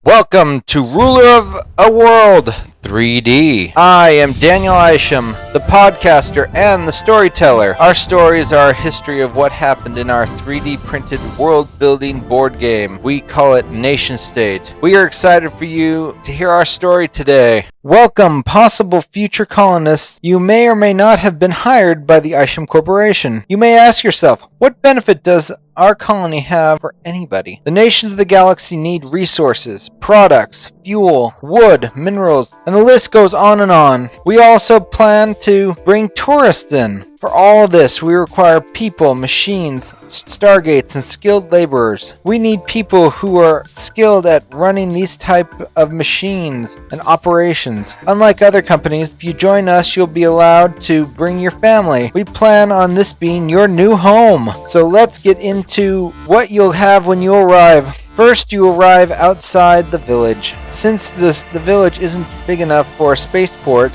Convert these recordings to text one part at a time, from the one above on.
Welcome to Ruler of a World 3D. I am Daniel Isham, the podcaster and the storyteller. Our stories are a history of what happened in our 3D printed world-building board game. We call it Nation State. We are excited for you to hear our story today. Welcome, possible future colonists. You may or may not have been hired by the Isham Corporation. You may ask yourself, what benefit does our colony have for anybody? The nations of the galaxy need resources, products, fuel, wood, minerals, and the list goes on and on. We also plan to bring tourists in. For all of this, we require people, machines, stargates, and skilled laborers. We need people who are skilled at running these type of machines and operations. Unlike other companies, if you join us, you'll be allowed to bring your family. We plan on this being your new home. So let's get into what you'll have when you arrive. First, you arrive outside the village. Since the village isn't big enough for a spaceport,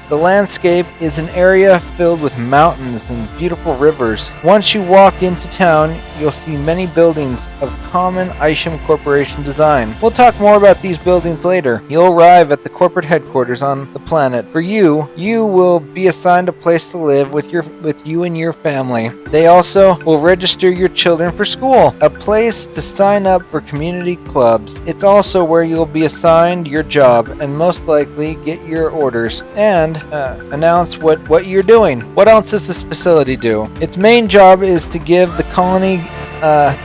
the landscape is an area filled with mountains and beautiful rivers. Once you walk into town, you'll see many buildings of common Isham Corporation design. We'll talk more about these buildings later. You'll arrive at the corporate headquarters on the planet. For you will be assigned a place to live with you and your family. They also will register your children for school, a place to sign up for community clubs. It's also where you'll be assigned your job and most likely get your orders and announce what you're doing. What else does this facility do? Its main job is to give the colony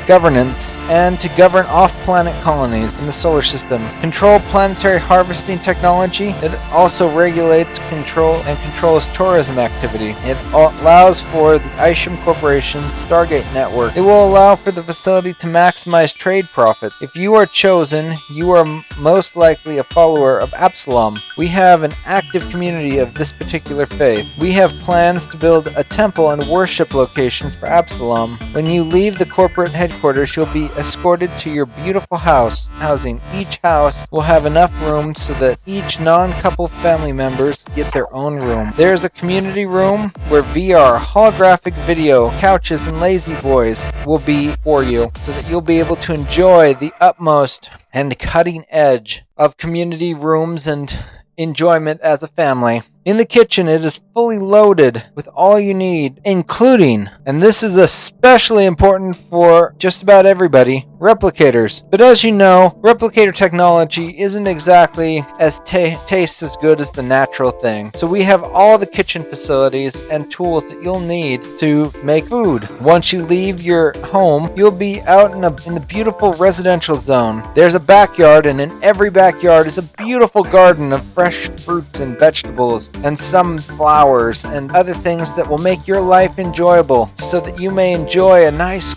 governance and to govern off-planet colonies in the solar system. Control planetary harvesting technology. It also regulates, controls tourism activity. It allows for the Isham Corporation Stargate network. It will allow for the facility to maximize trade profit. If you are chosen, you are most likely a follower of Absalom. We have an active community of this particular faith. We have plans to build a temple and worship locations for Absalom. When you leave the corporate headquarters, you'll be escorted to your beautiful housing. Each house will have enough room so that each non-couple family members get their own room. There's a community room where VR, holographic video, couches, and lazy boys will be for you so that you'll be able to enjoy the utmost and cutting edge of community rooms and enjoyment as a family. In the kitchen, it is fully loaded with all you need, including, and this is especially important for just about everybody, replicators. But as you know, replicator technology isn't exactly as tastes as good as the natural thing. So we have all the kitchen facilities and tools that you'll need to make food. Once you leave your home, you'll be out in the beautiful residential zone. There's a backyard, and in every backyard is a beautiful garden of fresh fruits and vegetables, and some flowers and other things that will make your life enjoyable so that you may enjoy a nice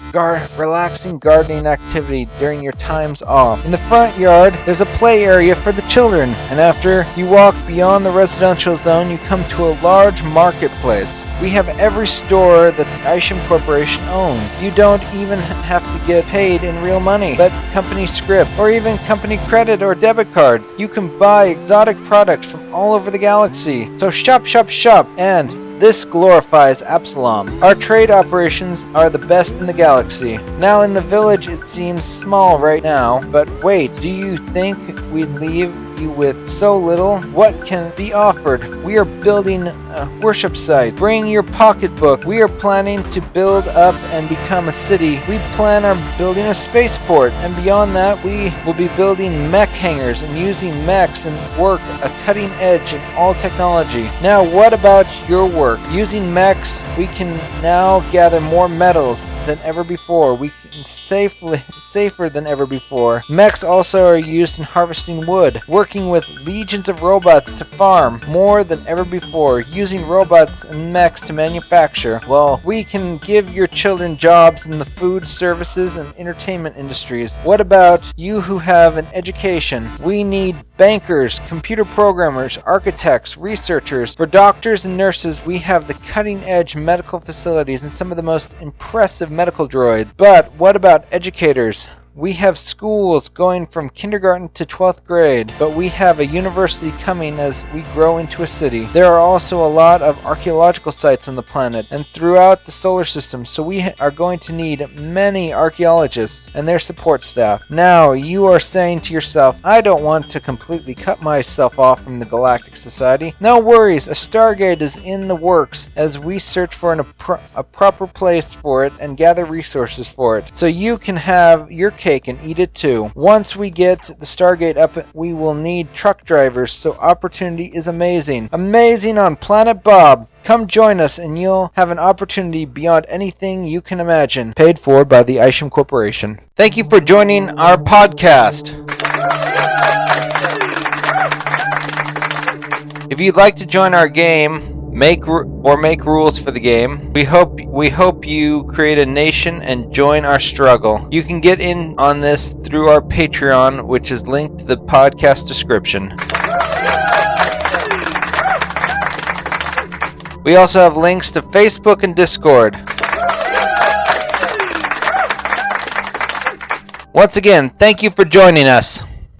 relaxing gardening activity during your times off. In the front yard, there's a play area for the children, and after you walk beyond the residential zone, you come to a large marketplace. We have every store that the Isham Corporation owns. You don't even have to get paid in real money, but company script or even company credit or debit cards. You can buy exotic products from all over the galaxy. So shop, shop, shop, and this glorifies Absalom. Our trade operations are the best in the galaxy. Now in the village it seems small right now, but wait, do you think we'd leave you with so little? What can be offered? We are building a worship site. Bring your pocketbook. We are planning to build up and become a city. We plan on building a spaceport, and beyond that we will be building mech hangars and using mechs and work a cutting edge in all technology. Now what about your work? Using mechs, we can now gather more metals than ever before. We can safer than ever before. Mechs also are used in harvesting wood, working with legions of robots to farm more than ever before, using robots and mechs to manufacture. Well, we can give your children jobs in the food, services, and entertainment industries. What about you who have an education? We need bankers, computer programmers, architects, researchers. For doctors and nurses, we have the cutting-edge medical facilities and some of the most impressive medical droids. But what about educators? We have schools going from kindergarten to 12th grade, but we have a university coming as we grow into a city. There are also a lot of archaeological sites on the planet and throughout the solar system, so we are going to need many archaeologists and their support staff. Now, you are saying to yourself, I don't want to completely cut myself off from the Galactic Society. No worries, a Stargate is in the works as we search for a proper place for it and gather resources for it, so you can have your cake and eat it too. Once we get the Stargate up, we will need truck drivers, so opportunity is amazing. Amazing on Planet Bob. Come join us and you'll have an opportunity beyond anything you can imagine. Paid for by the Isham Corporation. Thank you for joining our podcast. If you'd like to join our game, make rules for the game, we hope you create a nation and join our struggle. You can get in on this through our Patreon, which is linked to the podcast description. We also have links to Facebook and Discord. Once again, thank you for joining us.